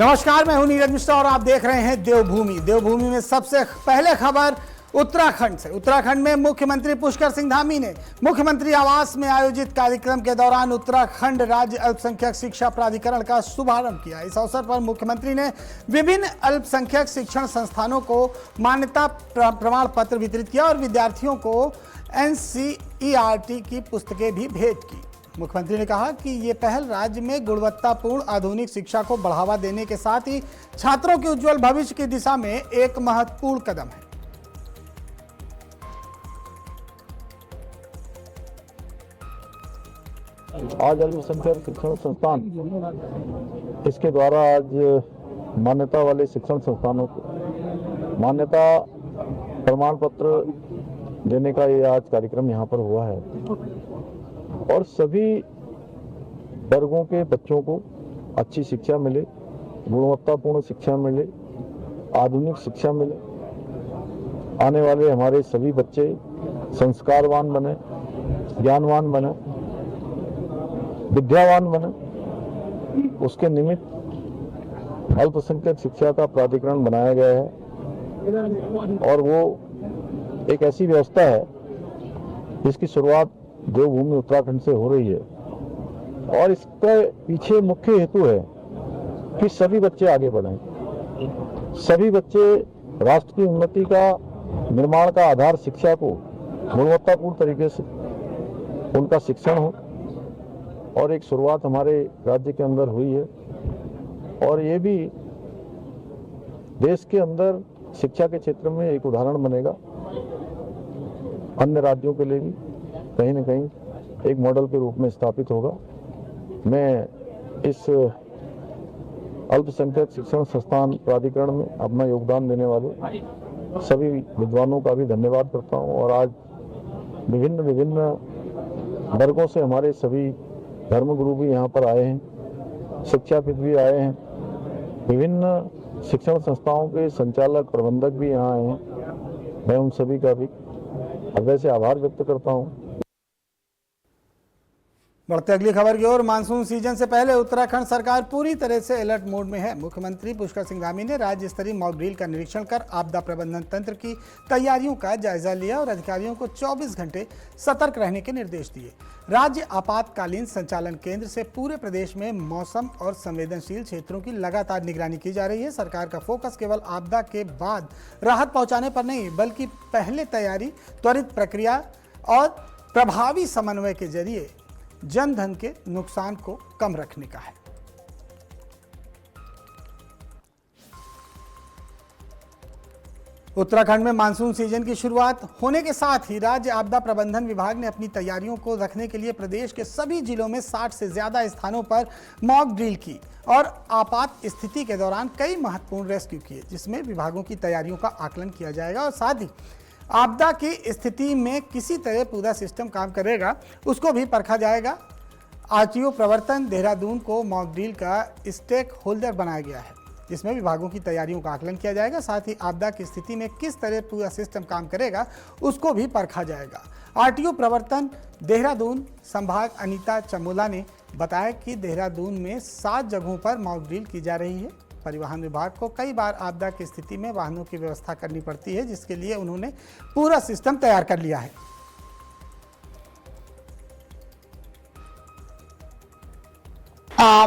नमस्कार, मैं हूं नीरज मिश्रा और आप देख रहे हैं देवभूमि। देवभूमि में सबसे पहले खबर उत्तराखंड से। उत्तराखंड में मुख्यमंत्री पुष्कर सिंह धामी ने मुख्यमंत्री आवास में आयोजित कार्यक्रम के दौरान उत्तराखंड राज्य अल्पसंख्यक शिक्षा प्राधिकरण का शुभारंभ किया। इस अवसर पर मुख्यमंत्री ने विभिन्न अल्पसंख्यक शिक्षण संस्थानों को मान्यता प्रमाण पत्र वितरित किया और विद्यार्थियों को NCERT की पुस्तकें भी भेंट की। मुख्यमंत्री ने कहा कि ये पहल राज्य में गुणवत्तापूर्ण आधुनिक शिक्षा को बढ़ावा देने के साथ ही छात्रों के उज्जवल भविष्य की दिशा में एक महत्वपूर्ण कदम है। आज अल्पसंख्यक शिक्षण संस्थान इसके द्वारा आज मान्यता वाले शिक्षण संस्थानों को मान्यता प्रमाण पत्र देने का ये आज कार्यक्रम यहाँ पर हुआ है और सभी वर्गों के बच्चों को अच्छी शिक्षा मिले, गुणवत्तापूर्ण शिक्षा मिले, आधुनिक शिक्षा मिले। आने वाले हमारे सभी बच्चे संस्कारवान बने, ज्ञानवान बने, विद्यावान बने। उसके निमित्त अल्पसंख्यक शिक्षा का प्राधिकरण बनाया गया है और वो एक ऐसी व्यवस्था है जिसकी शुरुआत देवभूमि उत्तराखंड से हो रही है और इसके पीछे मुख्य हेतु है कि सभी बच्चे आगे बढ़ें, सभी बच्चे राष्ट्र की उन्नति का निर्माण का आधार शिक्षा को गुणवत्तापूर्ण तरीके से उनका शिक्षण हो और एक शुरुआत हमारे राज्य के अंदर हुई है और ये भी देश के अंदर शिक्षा के क्षेत्र में एक उदाहरण बनेगा। अन्य राज्यों के लिए भी कहीं न कहीं एक मॉडल के रूप में स्थापित होगा। मैं इस अल्पसंख्यक शिक्षण संस्थान प्राधिकरण में अपना योगदान देने वाले सभी विद्वानों का भी धन्यवाद करता हूं और आज विभिन्न वर्गों से हमारे सभी धर्मगुरु भी यहाँ पर आए हैं, शिक्षाविद भी आए हैं, विभिन्न शिक्षण संस्थाओं के संचालक प्रबंधक भी यहाँ आए हैं। मैं उन सभी का भी हृदय से आभार व्यक्त करता हूँ। बढ़ते अगली खबर की ओर। मानसून सीजन से पहले उत्तराखंड सरकार पूरी तरह से अलर्ट मोड में है। मुख्यमंत्री पुष्कर सिंह धामी ने राज्य स्तरीय मॉक ड्रिल का निरीक्षण कर आपदा प्रबंधन तंत्र की तैयारियों का जायजा लिया और अधिकारियों को 24 घंटे सतर्क रहने के निर्देश दिए। राज्य आपातकालीन संचालन केंद्र से पूरे प्रदेश में मौसम और संवेदनशील क्षेत्रों की लगातार निगरानी की जा रही है। सरकार का फोकस केवल आपदा के बाद राहत पहुंचाने पर नहीं, बल्कि पहले तैयारी, त्वरित प्रक्रिया और प्रभावी समन्वय के जरिए जन धन के नुकसान को कम रखने का है। उत्तराखंड में मानसून सीजन की शुरुआत होने के साथ ही राज्य आपदा प्रबंधन विभाग ने अपनी तैयारियों को रखने के लिए प्रदेश के सभी जिलों में 60 से ज्यादा स्थानों पर मॉक ड्रिल की और आपात स्थिति के दौरान कई महत्वपूर्ण रेस्क्यू किए, जिसमें विभागों की तैयारियों का आकलन किया जाएगा और साथ ही आपदा की स्थिति में किसी तरह पूरा सिस्टम काम करेगा उसको भी परखा जाएगा। RTO प्रवर्तन देहरादून को मॉक ड्रिल का स्टेक होल्डर बनाया गया है, जिसमें विभागों की तैयारियों का आकलन किया जाएगा, साथ ही आपदा की स्थिति में किस तरह पूरा सिस्टम काम करेगा उसको भी परखा जाएगा। RTO प्रवर्तन देहरादून संभाग अनीता चमोला ने बताया कि देहरादून में 7 जगहों पर मॉक ड्रिल की जा रही है। परिवहन विभाग को कई बार आपदा की स्थिति में वाहनों की व्यवस्था करनी पड़ती है, जिसके लिए उन्होंने पूरा सिस्टम तैयार कर लिया है।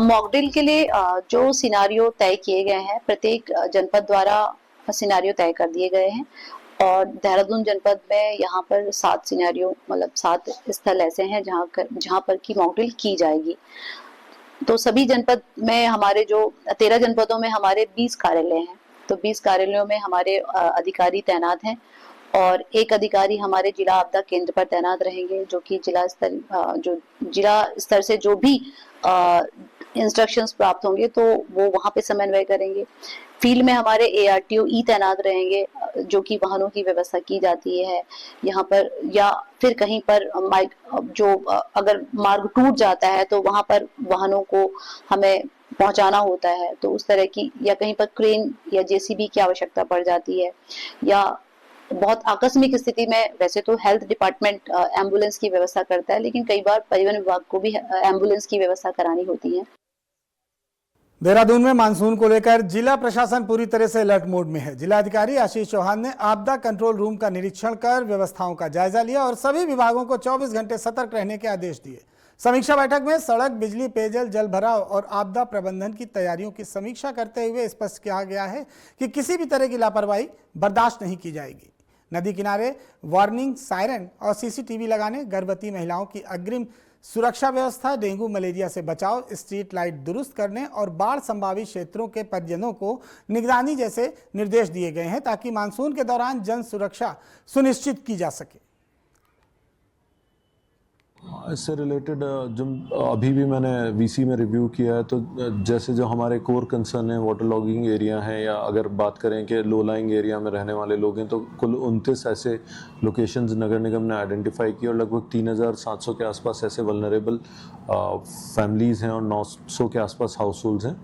मॉक ड्रिल के लिए जो सिनारियो तय किए गए हैं, प्रत्येक जनपद द्वारा सिनारियो तय कर दिए गए हैं और देहरादून जनपद में यहाँ पर 7 सिनारियो मतलब 7 स्थल ऐसे हैं जहाँ पर की मॉक ड्रिल की जाएगी। तो सभी जनपद में हमारे जो 13 जनपदों में हमारे 20 कार्यालय हैं, तो 20 कार्यालयों में हमारे अधिकारी तैनात हैं और एक अधिकारी हमारे जिला आपदा केंद्र पर तैनात रहेंगे, जो कि जिला स्तर से जो भी इंस्ट्रक्शंस प्राप्त होंगे तो वो वहां पे समन्वय करेंगे। फील्ड में हमारे ARTO तैनात रहेंगे, जो कि वाहनों की व्यवस्था की जाती है यहाँ पर, या फिर कहीं पर जो अगर मार्ग टूट जाता है तो वहां पर वाहनों को हमें पहुंचाना होता है, तो उस तरह की, या कहीं पर क्रेन या JCB की आवश्यकता पड़ जाती है, या बहुत आकस्मिक स्थिति में वैसे तो हेल्थ डिपार्टमेंट एम्बुलेंस की व्यवस्था करता है, लेकिन कई बार परिवहन विभाग को भी एम्बुलेंस की व्यवस्था करानी होती है। देहरादून में मानसून को लेकर जिला प्रशासन पूरी तरह से अलर्ट मोड में है। जिलाधिकारी आशीष चौहान ने आपदा कंट्रोल रूम का निरीक्षण कर व्यवस्थाओं का जायजा लिया और सभी विभागों को 24 घंटे सतर्क रहने के आदेश दिए। समीक्षा बैठक में सड़क, बिजली, पेयजल, जल भराव और आपदा प्रबंधन की तैयारियों की समीक्षा करते हुए स्पष्ट किया गया है कि किसी भी तरह की लापरवाही बर्दाश्त नहीं की जाएगी। नदी किनारे वार्निंग सायरन और सीसीटीवी लगाने, गर्भवती महिलाओं की अग्रिम सुरक्षा व्यवस्था, डेंगू मलेरिया से बचाव, स्ट्रीट लाइट दुरुस्त करने और बाढ़ संभावित क्षेत्रों के परिजनों को निगरानी जैसे निर्देश दिए गए हैं ताकि मानसून के दौरान जन सुरक्षा सुनिश्चित की जा सके। इससे रिलेटेड जो अभी भी मैंने वीसी में रिव्यू किया है, तो जैसे जो हमारे कोर कंसर्न है वाटर लॉगिंग एरिया है, या अगर बात करें कि लो लाइंग एरिया में रहने वाले लोग हैं, तो कुल 29 ऐसे लोकेशंस नगर निगम ने आइडेंटिफाई किए और लगभग 3700 के आसपास ऐसे वल्नरेबल फैमिलीज़ हैं और 900 के आसपास हाउस होल्ड्स हैं।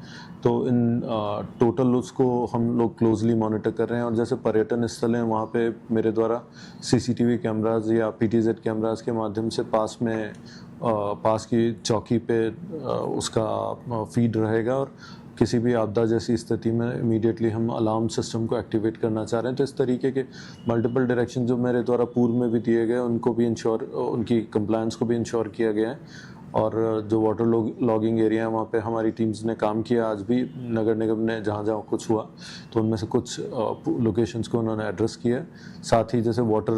तो इन टोटल उसको हम लोग क्लोजली मॉनिटर कर रहे हैं। और जैसे पर्यटन स्थल हैं, वहाँ पे मेरे द्वारा सीसीटीवी कैमराज या पीटीजेड कैमराज के माध्यम से पास की चौकी पे उसका फीड रहेगा और किसी भी आपदा जैसी स्थिति में इमीडिएटली हम अलार्म सिस्टम को एक्टिवेट करना चाह रहे हैं। तो इस तरीके के मल्टीपल डायरेक्शन जो मेरे द्वारा पूर्व में भी दिए गए, उनको भी उनकी कंप्लायंस को भी इंश्योर किया गया है। और जो वाटर लॉगिंग एरिया है, वहाँ पे हमारी टीम्स ने काम किया। आज भी नगर निगम ने जहाँ जहाँ कुछ हुआ तो उनमें से कुछ लोकेशंस को उन्होंने एड्रेस किया। साथ ही जैसे वाटर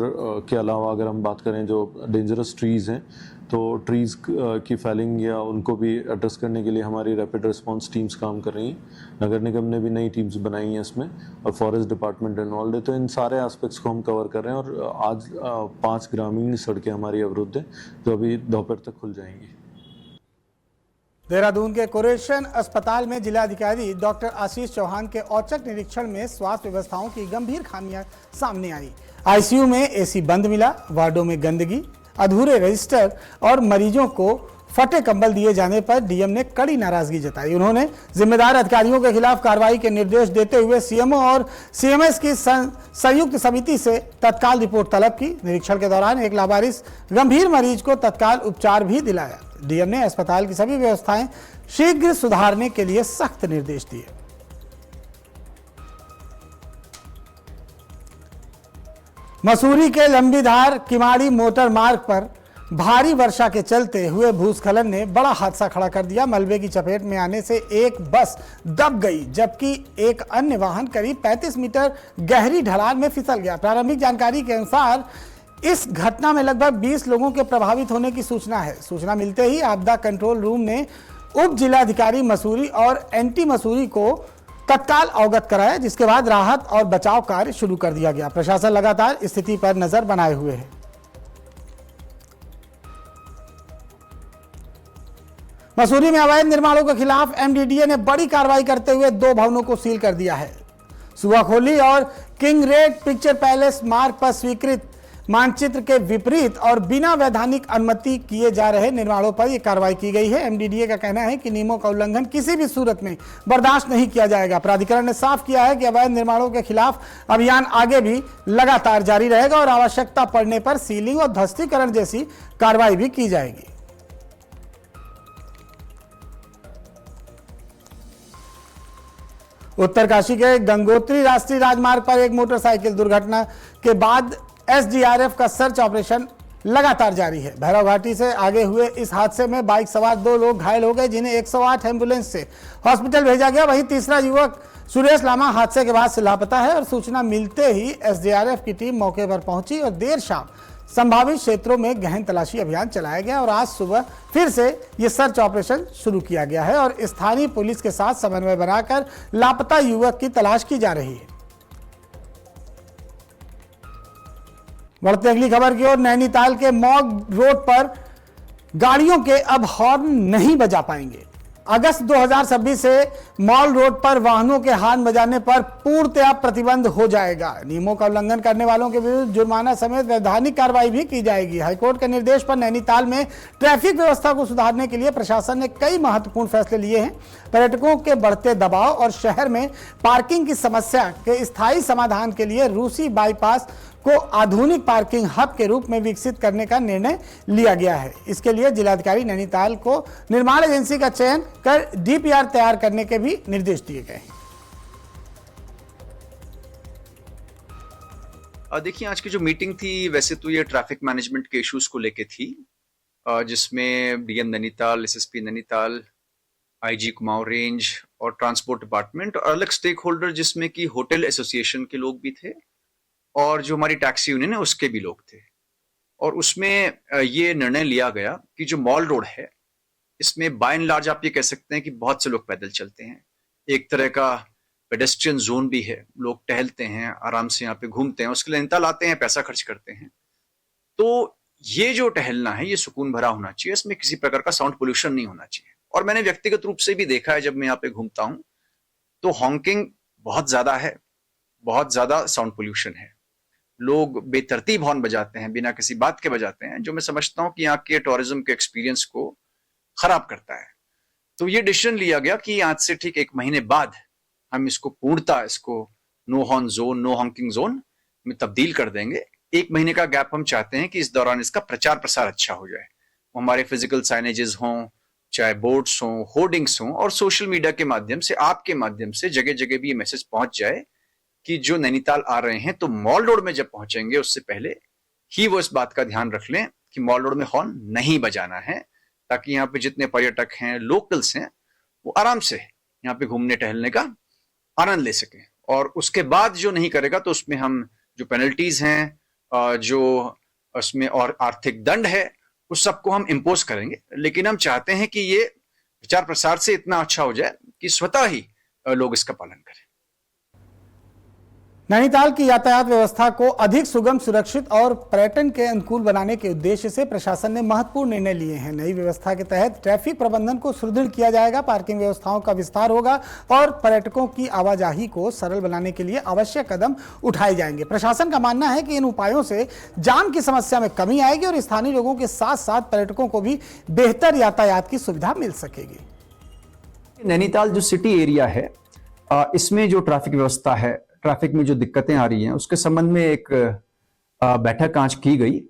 के अलावा अगर हम बात करें जो डेंजरस ट्रीज़ हैं, तो ट्रीज़ की फैलिंग या उनको भी एड्रेस करने के लिए हमारी रैपिड रिस्पांस टीम्स काम कर रही हैं। नगर निगम ने भी नई टीम्स बनाई हैं इसमें और फॉरेस्ट डिपार्टमेंट इन्वॉल्व है। तो इन सारे एस्पेक्ट्स को हम कवर कर रहे हैं। और आज 5 ग्रामीण सड़कें हमारी अवरुद्ध हैं जो अभी दोपहर तक खुल जाएंगी। देहरादून के कुरेशन अस्पताल में जिलाधिकारी डॉक्टर आशीष चौहान के औचक निरीक्षण में स्वास्थ्य व्यवस्थाओं की गंभीर खामियां सामने आई। आईसीयू में एसी बंद मिला, वार्डों में गंदगी, अधूरे रजिस्टर और मरीजों को फटे कंबल दिए जाने पर डीएम ने कड़ी नाराजगी जताई। उन्होंने जिम्मेदार अधिकारियों के खिलाफ कार्रवाई के निर्देश देते हुए सीएमओ और सीएमएस की संयुक्त समिति से तत्काल रिपोर्ट तलब की। निरीक्षण के दौरान एक लावारिस गंभीर मरीज को तत्काल उपचार भी दिलाया। डीएम ने अस्पताल की सभी व्यवस्थाएं शीघ्र सुधारने के लिए सख्त निर्देश दिए। मसूरी के लंबीधार किमाड़ी मोटर मार्ग पर भारी वर्षा के चलते हुए भूस्खलन ने बड़ा हादसा खड़ा कर दिया। मलबे की चपेट में आने से एक बस दब गई, जबकि एक अन्य वाहन करीब 35 मीटर गहरी ढलान में फिसल गया। प्रारंभिक जानकारी के अनुसार इस घटना में लगभग 20 लोगों के प्रभावित होने की सूचना है। सूचना मिलते ही आपदा कंट्रोल रूम ने उप जिलाधिकारी मसूरी और एनटी मसूरी को तत्काल अवगत कराया, जिसके बाद राहत और बचाव कार्य शुरू कर दिया गया। प्रशासन लगातार स्थिति पर नजर बनाए हुए है। मसूरी में अवैध निर्माणों के खिलाफ एमडीडीए ने बड़ी कार्रवाई करते हुए 2 भवनों को सील कर दिया है। सुवाखोली और किंग रेड पिक्चर पैलेस मार्ग पर स्वीकृत मानचित्र के विपरीत और बिना वैधानिक अनुमति किए जा रहे निर्माणों पर यह कार्रवाई की गई है। एमडीडीए का कहना है कि नियमों का उल्लंघन किसी भी सूरत में बर्दाश्त नहीं किया जाएगा। प्राधिकरण ने साफ किया है कि अवैध निर्माणों के खिलाफ अभियान आगे भी लगातार जारी रहेगा और आवश्यकता पड़ने पर सीलिंग और ध्वस्तीकरण जैसी कार्रवाई भी की जाएगी। उत्तरकाशी के गंगोत्री राष्ट्रीय राजमार्ग पर एक मोटरसाइकिल दुर्घटना के बाद एसडीआरएफ का सर्च ऑपरेशन लगातार जारी है। भैरव घाटी से आगे हुए इस हादसे में बाइक सवार 2 लोग घायल हो गए, जिन्हें 108 एम्बुलेंस से हॉस्पिटल भेजा गया। वहीं तीसरा युवक सुरेश लामा हादसे के बाद से लापता है और सूचना मिलते ही एसडीआरएफ की टीम मौके पर पहुंची और देर शाम संभावित क्षेत्रों में गहन तलाशी अभियान चलाया गया और आज सुबह फिर से ये सर्च ऑपरेशन शुरू किया गया है और स्थानीय पुलिस के साथ समन्वय बनाकर लापता युवक की तलाश की जा रही है। बढ़ते अगली खबर की ओर। नैनीताल के मॉग रोड पर गाड़ियों के अब हॉर्न नहीं बजा पाएंगे। अगस्त 2026 से मॉल रोड पर वाहनों के हॉर्न बजाने पर पूर्णतया प्रतिबंध हो जाएगा। नियमों का उल्लंघन करने वालों के विरुद्ध जुर्माना समेत वैधानिक कार्रवाई भी की जाएगी। हाईकोर्ट के निर्देश पर नैनीताल में ट्रैफिक व्यवस्था को सुधारने के लिए प्रशासन ने कई महत्वपूर्ण फैसले लिए हैं। पर्यटकों के बढ़ते दबाव और शहर में पार्किंग की समस्या के स्थायी समाधान के लिए रूसी बाईपास को आधुनिक पार्किंग हब के रूप में विकसित करने का निर्णय लिया गया है। इसके लिए जिलाधिकारी नैनीताल को निर्माण एजेंसी का चयन कर डीपीआर तैयार करने के भी निर्देश दिए गए हैं। देखिए, आज की जो मीटिंग थी वैसे तो ये ट्रैफिक मैनेजमेंट के इश्यूज को लेके थी, जिसमें DM Nainital, SSP Nainital, IG Kumaon range और ट्रांसपोर्ट डिपार्टमेंट और अलग स्टेक होल्डर जिसमें कि होटल एसोसिएशन के लोग भी थे और जो हमारी टैक्सी यूनियन है उसके भी लोग थे। और उसमें ये निर्णय लिया गया कि जो मॉल रोड है इसमें बाय एंड लार्ज आप ये कह सकते हैं कि बहुत से लोग पैदल चलते हैं, एक तरह का पेडेस्ट्रियन जोन भी है, लोग टहलते हैं, आराम से यहाँ पे घूमते हैं, उसके लिए नैनीताल आते हैं, पैसा खर्च करते हैं। तो ये जो टहलना है ये सुकून भरा होना चाहिए, इसमें किसी प्रकार का साउंड पोल्यूशन नहीं होना चाहिए। और मैंने व्यक्तिगत रूप से भी देखा है जब मैं यहाँ पे घूमता हूँ तो हॉन्किंग बहुत ज्यादा है, बहुत ज्यादा साउंड पोल्यूशन है, लोग बेतरतीब हॉर्न बजाते हैं, बिना किसी बात के बजाते हैं, जो मैं समझता हूँ कि यहाँ के टूरिज्म के एक्सपीरियंस को खराब करता है। तो ये डिसीजन लिया गया कि आज से ठीक 1 महीने बाद हम इसको पूर्णतः इसको no horn zone, no honking zone में तब्दील कर देंगे। 1 महीने का गैप हम चाहते हैं कि इस दौरान इसका प्रचार प्रसार अच्छा हो जाए, हमारे फिजिकल साइनेजेस हों, चाहे बोर्ड्स हों, होर्डिंग्स हों, और सोशल मीडिया के माध्यम से, आपके माध्यम से जगह जगह भी ये मैसेज पहुंच जाए कि जो नैनीताल आ रहे हैं तो मॉल रोड में जब पहुंचेंगे उससे पहले ही वो इस बात का ध्यान रख लें कि मॉल रोड में हॉर्न नहीं बजाना है, ताकि यहाँ पे जितने पर्यटक हैं, लोकल्स हैं, वो आराम से यहाँ पे घूमने टहलने का आनंद ले सकें। और उसके बाद जो नहीं करेगा तो उसमें हम जो पेनल्टीज हैं, जो उसमें और आर्थिक दंड है, उस सबको हम इम्पोज करेंगे। लेकिन हम चाहते हैं कि ये प्रचार प्रसार से इतना अच्छा हो जाए कि स्वतः ही लोग इसका पालन करें। नैनीताल की यातायात व्यवस्था को अधिक सुगम, सुरक्षित और पर्यटन के अनुकूल बनाने के उद्देश्य से प्रशासन ने महत्वपूर्ण निर्णय लिए हैं। नई व्यवस्था के तहत ट्रैफिक प्रबंधन को सुदृढ़ किया जाएगा, पार्किंग व्यवस्थाओं का विस्तार होगा और पर्यटकों की आवाजाही को सरल बनाने के लिए आवश्यक कदम उठाए जाएंगे। प्रशासन का मानना है कि इन उपायों से जाम की समस्या में कमी आएगी और स्थानीय लोगों के साथ साथ पर्यटकों को भी बेहतर यातायात की सुविधा मिल सकेगी। नैनीताल जो सिटी एरिया है, इसमें जो ट्रैफिक व्यवस्था है, ट्रैफिक में जो दिक्कतें आ रही हैं, उसके संबंध में एक बैठक आज की गई।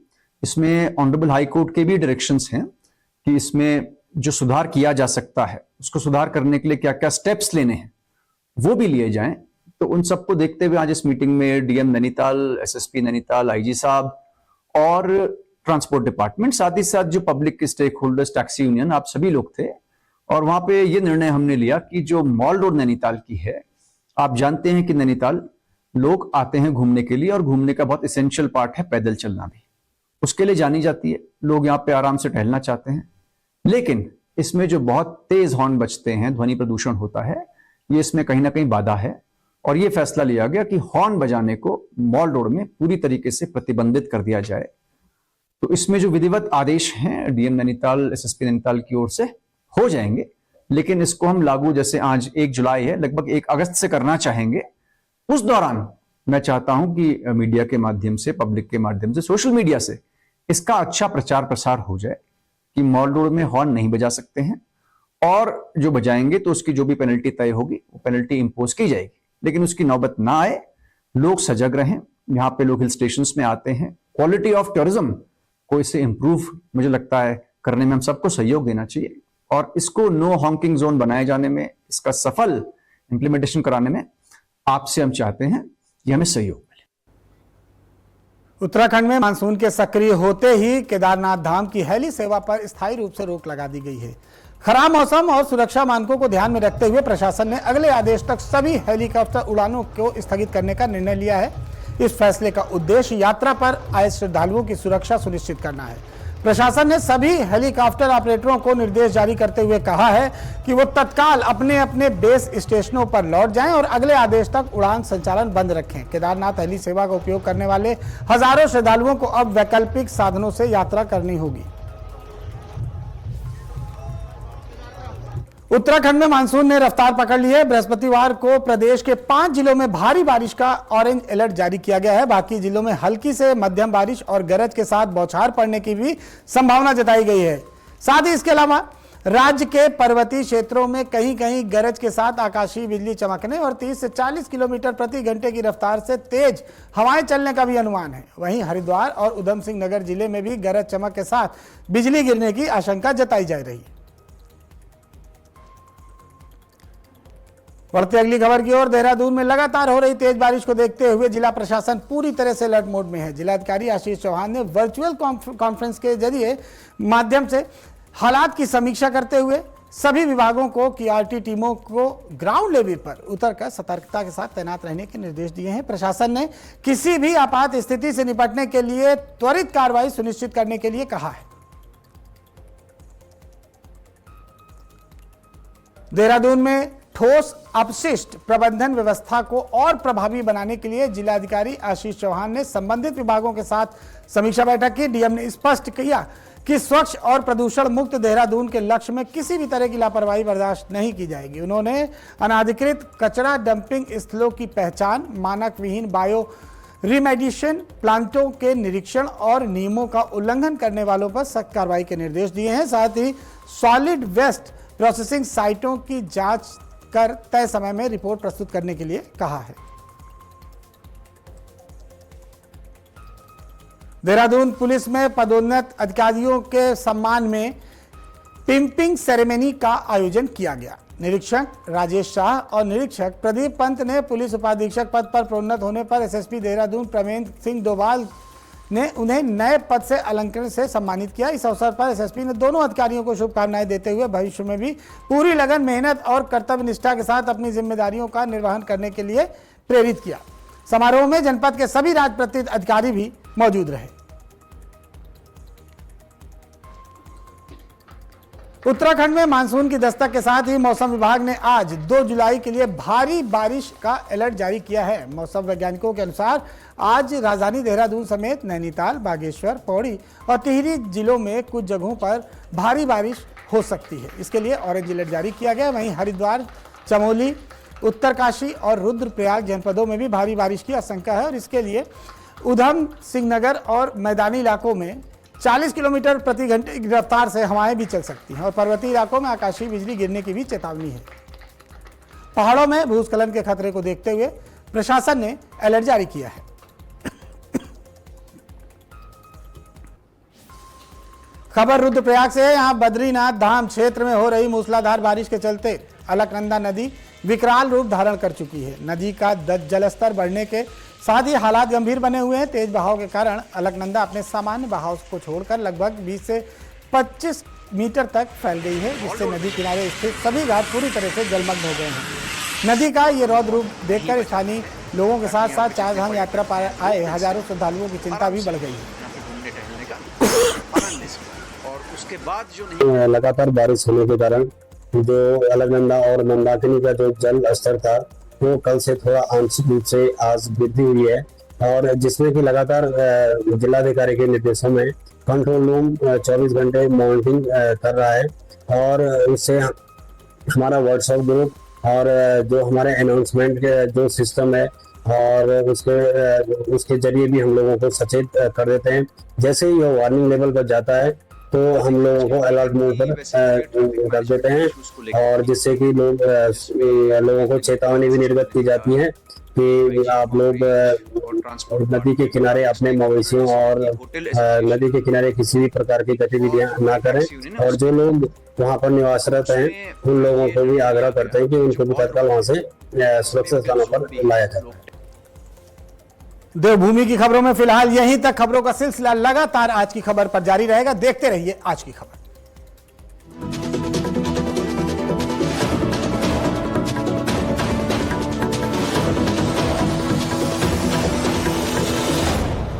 इसमें ऑनरेबल हाई कोर्ट के भी डायरेक्शंस हैं कि इसमें जो सुधार किया जा सकता है, उसको सुधार करने के लिए क्या क्या स्टेप्स लेने हैं वो भी लिए जाएं। तो उन सबको देखते हुए आज इस मीटिंग में DM Nainital, SSP Nainital, IG साहब और ट्रांसपोर्ट डिपार्टमेंट, साथ ही साथ जो पब्लिक के स्टेक होल्डर्स, टैक्सी यूनियन, आप सभी लोग थे। और वहां पे ये निर्णय हमने लिया कि जो मॉल रोड नैनीताल की है, आप जानते हैं कि नैनीताल लोग आते हैं घूमने के लिए और घूमने का बहुत एसेंशियल पार्ट है पैदल चलना भी, उसके लिए जानी जाती है। लोग यहाँ पे आराम से टहलना चाहते हैं, लेकिन इसमें जो बहुत तेज हॉर्न बजते हैं, ध्वनि प्रदूषण होता है, ये इसमें कहीं ना कहीं बाधा है। और ये फैसला लिया गया कि हॉर्न बजाने को मॉल रोड में पूरी तरीके से प्रतिबंधित कर दिया जाए। तो इसमें जो विधिवत आदेश हैं डीएम नैनीताल, एसएसपी नैनीताल की ओर से हो जाएंगे, लेकिन इसको हम लागू जैसे आज 1 जुलाई है, लगभग 1 अगस्त से करना चाहेंगे। उस दौरान मैं चाहता हूं कि मीडिया के माध्यम से, पब्लिक के माध्यम से, सोशल मीडिया से इसका अच्छा प्रचार प्रसार हो जाए कि मॉल रोड में हॉर्न नहीं बजा सकते हैं, और जो बजाएंगे तो उसकी जो भी पेनल्टी तय होगी वो पेनल्टी इंपोज की जाएगी। लेकिन उसकी नौबत ना आए, लोग सजग रहें। यहाँ पे लोग हिल स्टेशन में आते हैं, क्वालिटी ऑफ टूरिज्म को इसे इंप्रूव मुझे लगता है करने में हम सबको सहयोग देना चाहिए, और इसको नो हॉन्किंग जोन बनाए जाने में, इसका सफल इंप्लीमेंटेशन कराने में आपसे हम चाहते हैं कि हमें सहयोग मिले। उत्तराखंड में मानसून के सक्रिय होते ही केदारनाथ धाम की हेली सेवा पर स्थायी रूप से रोक लगा दी गई है। खराब मौसम और सुरक्षा मानकों को ध्यान में रखते हुए प्रशासन ने अगले आदेश तक सभी हेलीकॉप्टर उड़ानों को स्थगित करने का निर्णय लिया है। इस फैसले का उद्देश्य यात्रा पर आए श्रद्धालुओं की सुरक्षा सुनिश्चित करना है। प्रशासन ने सभी हेलीकॉप्टर ऑपरेटरों को निर्देश जारी करते हुए कहा है कि वो तत्काल अपने अपने बेस स्टेशनों पर लौट जाएं और अगले आदेश तक उड़ान संचालन बंद रखें। केदारनाथ हेली सेवा का उपयोग करने वाले हजारों श्रद्धालुओं को अब वैकल्पिक साधनों से यात्रा करनी होगी। उत्तराखंड में मानसून ने रफ्तार पकड़ ली है। बृहस्पतिवार को प्रदेश के 5 जिलों में भारी बारिश का ऑरेंज अलर्ट जारी किया गया है। बाकी जिलों में हल्की से मध्यम बारिश और गरज के साथ बौछार पड़ने की भी संभावना जताई गई है। साथ ही इसके अलावा राज्य के पर्वतीय क्षेत्रों में कहीं कहीं गरज के साथ आकाशीय बिजली चमकने और 30 से 40 किलोमीटर प्रति घंटे की रफ्तार से तेज हवाएं चलने का भी अनुमान है। वहीं हरिद्वार और उधम सिंह नगर जिले में भी गरज चमक के साथ बिजली गिरने की आशंका जताई जा रही है। बढ़ते अगली खबर की ओर, देहरादून में लगातार हो रही तेज बारिश को देखते हुए जिला प्रशासन पूरी तरह से अलर्ट मोड में है। जिलाधिकारी आशीष चौहान ने वर्चुअल कॉन्फ्रेंस के जरिए माध्यम से हालात की समीक्षा करते हुए सभी विभागों को QRT टीमों को ग्राउंड लेवल पर उतरकर सतर्कता के साथ तैनात रहने के निर्देश दिए हैं। प्रशासन ने किसी भी आपात स्थिति से निपटने के लिए त्वरित कार्रवाई सुनिश्चित करने के लिए कहा है। देहरादून में ठोस अपशिष्ट प्रबंधन व्यवस्था को और प्रभावी बनाने के लिए जिलाधिकारी आशीष चौहान ने संबंधित विभागों के साथ समीक्षा बैठक की। डीएम ने स्पष्ट किया कि स्वच्छ और प्रदूषण मुक्त देहरादून के लक्ष्य में किसी भी तरह की लापरवाही बर्दाश्त नहीं की जाएगी। उन्होंने अनाधिकृत कचरा डंपिंग स्थलों की पहचान, मानक विहीन बायो रिमेडिएशन प्लांटों के निरीक्षण और नियमों का उल्लंघन करने वालों पर सख्त कार्रवाई के निर्देश दिए हैं। साथ ही सॉलिड वेस्ट प्रोसेसिंग साइटों की जांच कर तय समय में रिपोर्ट प्रस्तुत करने के लिए कहा है। देहरादून पुलिस में पदोन्नत अधिकारियों के सम्मान में पिंपिंग सेरेमनी का आयोजन किया गया। निरीक्षक राजेश शाह और निरीक्षक प्रदीप पंत ने पुलिस उपाधीक्षक पद पर प्रोन्नत होने पर एसएसपी देहरादून प्रमेंद्र सिंह डोभाल ने उन्हें नए पद से अलंकरण से सम्मानित किया। इस अवसर पर एसएसपी ने दोनों अधिकारियों को शुभकामनाएं देते हुए भविष्य में भी पूरी लगन, मेहनत और कर्तव्य निष्ठा के साथ अपनी जिम्मेदारियों का निर्वहन करने के लिए प्रेरित किया। समारोह में जनपद के सभी राजपत्रित अधिकारी भी मौजूद रहे। उत्तराखंड में मानसून की दस्तक के साथ ही मौसम विभाग ने आज 2 जुलाई के लिए भारी बारिश का अलर्ट जारी किया है। मौसम वैज्ञानिकों के अनुसार आज राजधानी देहरादून समेत नैनीताल, बागेश्वर, पौड़ी और टिहरी जिलों में कुछ जगहों पर भारी बारिश हो सकती है। इसके लिए ऑरेंज अलर्ट जारी किया गया। वहीं हरिद्वार, चमोली, उत्तरकाशी और रुद्रप्रयाग जनपदों में भी भारी बारिश की आशंका है और इसके लिए उधम सिंह नगर और मैदानी इलाकों में 40 किलोमीटर प्रति घंटे की रफ्तार से हवाएं भी चल सकती हैं और पर्वतीय इलाकों में आकाशीय बिजली गिरने की भी चेतावनी है। पहाड़ों में भूस्खलन के खतरे को देखते हुए प्रशासन ने अलर्ट जारी किया है। खबर रुद्रप्रयाग से है। यहाँ बद्रीनाथ धाम क्षेत्र में हो रही मूसलाधार बारिश के चलते अलकनंदा नदी विकराल रूप धारण कर चुकी है। नदी का जलस्तर बढ़ने के साथ ही हालात गंभीर बने हुए हैं। तेज बहाव के कारण अलकनंदा अपने सामान्य बहाव को छोड़कर लगभग 20 से 25 मीटर तक फैल गई है, जिससे नदी किनारे स्थित सभी घाट पूरी तरह से जलमग्न हो गए हैं। नदी का ये रौद्र रूप देखकर स्थानीय लोगों के साथ साथ चारधाम यात्रा पर आए हजारों श्रद्धालुओं की चिंता भी बढ़ गई है। उसके बाद जो लगातार बारिश होने के कारण जो अलकनंदा और मंदाकिनी का जो जल स्तर था वो कल से थोड़ा आंशिक रूप से आज वृद्धि हुई है और जिसमें कि लगातार जिलाधिकारी के निर्देशों में कंट्रोल रूम 24 घंटे मॉनिटरिंग कर रहा है और इससे हमारा व्हाट्सएप ग्रुप और जो हमारे अनाउंसमेंट के जो सिस्टम है और उसके जरिए भी हम लोगों को सचेत कर देते हैं। जैसे ही वो वार्निंग लेवल पर जाता है तो हम लोगों को अलर्ट मोड पर कर देते हैं और जिससे कि लोगों को चेतावनी भी निर्गत की जाती है कि आप लोग नदी के किनारे अपने मवेशियों और नदी के किनारे किसी भी प्रकार की गतिविधियां ना करें और जो लोग वहां पर निवासरत हैं उन लोगों को भी आग्रह करते हैं कि उनको भी तत्काल वहां से सुरक्षित स्थानों पर लाया जाए। देवभूमि की खबरों में फिलहाल यहीं तक। खबरों का सिलसिला लगातार आज की खबर पर जारी रहेगा। देखते रहिए आज की खबर।